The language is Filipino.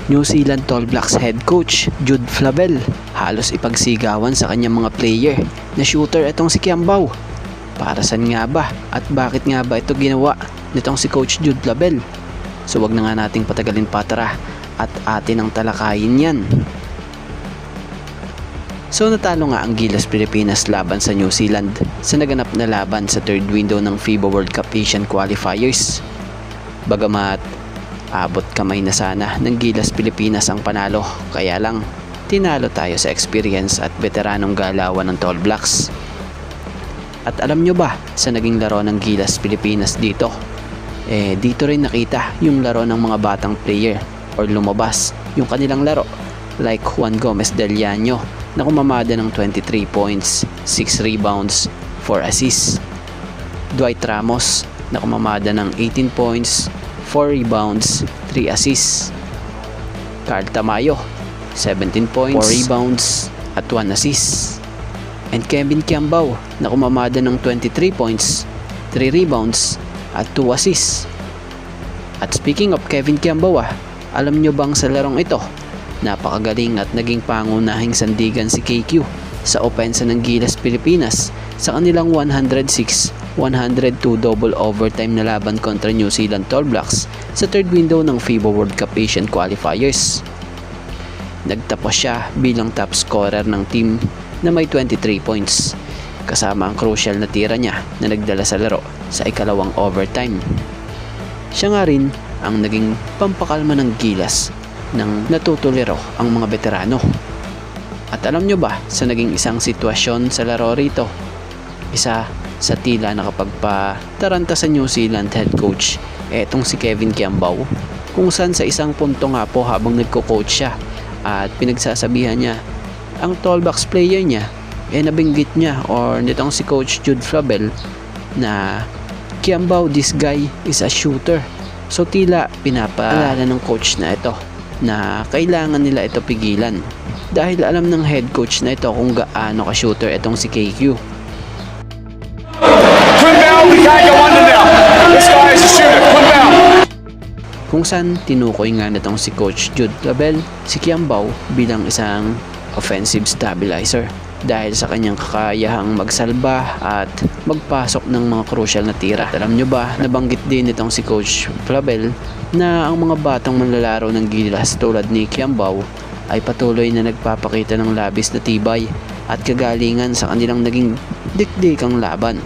New Zealand All Blacks head coach Jude Flavel halos ipagsigawan sa kanyang mga player na shooter itong si Kiambao. Para saan nga ba at bakit nga ba ito ginawa nitong si Coach Jude Flavel? So wag na nga nating patagalin pa, tara at atin ang talakayin yan. So natalo nga ang Gilas Pilipinas laban sa New Zealand sa naganap na laban sa third window ng FIBA World Cup Asian Qualifiers. Bagamat abot kamay na sana ng Gilas Pilipinas ang panalo, kaya lang tinalo tayo sa experience at veteranong galawan ng Tall Blacks. At alam nyo ba sa naging laro ng Gilas Pilipinas dito? Dito rin nakita yung laro ng mga batang player or lumabas yung kanilang laro, like Juan Gomez Del Llano na kumamada ng 23 points, 6 rebounds, 4 assists. Dwight Ramos na kumamada ng 18 points, 4 rebounds, 3 assists. Carl Tamayo, 17 points, 4 rebounds, at 1 assist. And Kevin Kiambao na kumamada ng 23 points, 3 rebounds, at 2 assists. At speaking of Kevin Kiambao, alam nyo bang sa larong ito, napakagaling at naging pangunahing sandigan si KQ sa opensa ng Gilas Pilipinas sa kanilang 106-102 double overtime na laban kontra New Zealand Tall Blacks sa third window ng FIBA World Cup Asian Qualifiers. Nagtapos siya bilang top scorer ng team na may 23 points, kasama ang crucial na tira niya na nagdala sa laro sa ikalawang overtime. Siya nga rin ang naging pampakalma ng Gilas nang natutuliro ang mga veterano. At alam nyo ba sa naging isang sitwasyon sa laro rito? Isa sa tila nakapagpataranta sa New Zealand head coach etong si Kevin Kiambao, kung saan sa isang punto nga po habang nagko-coach siya at pinagsasabihan niya ang Tall Blacks player niya, nabanggit niya or nitong si Coach Jude Flavel na Kiambao, this guy is a shooter. So tila pinapaalala ng coach na ito na kailangan nila ito pigilan dahil alam ng head coach na ito kung gaano ka-shooter itong si KQ. Kung saan tinukoy nga nitong si Coach Jude Flavel si Kiambao bilang isang offensive stabilizer dahil sa kanyang kakayahang magsalba at magpasok ng mga crucial na tira. At alam nyo ba, nabanggit din nitong si Coach Flavel na ang mga batang manlalaro ng Gilas tulad ni Kiambao ay patuloy na nagpapakita ng labis na tibay at kagalingan sa kanilang naging dikdikang laban.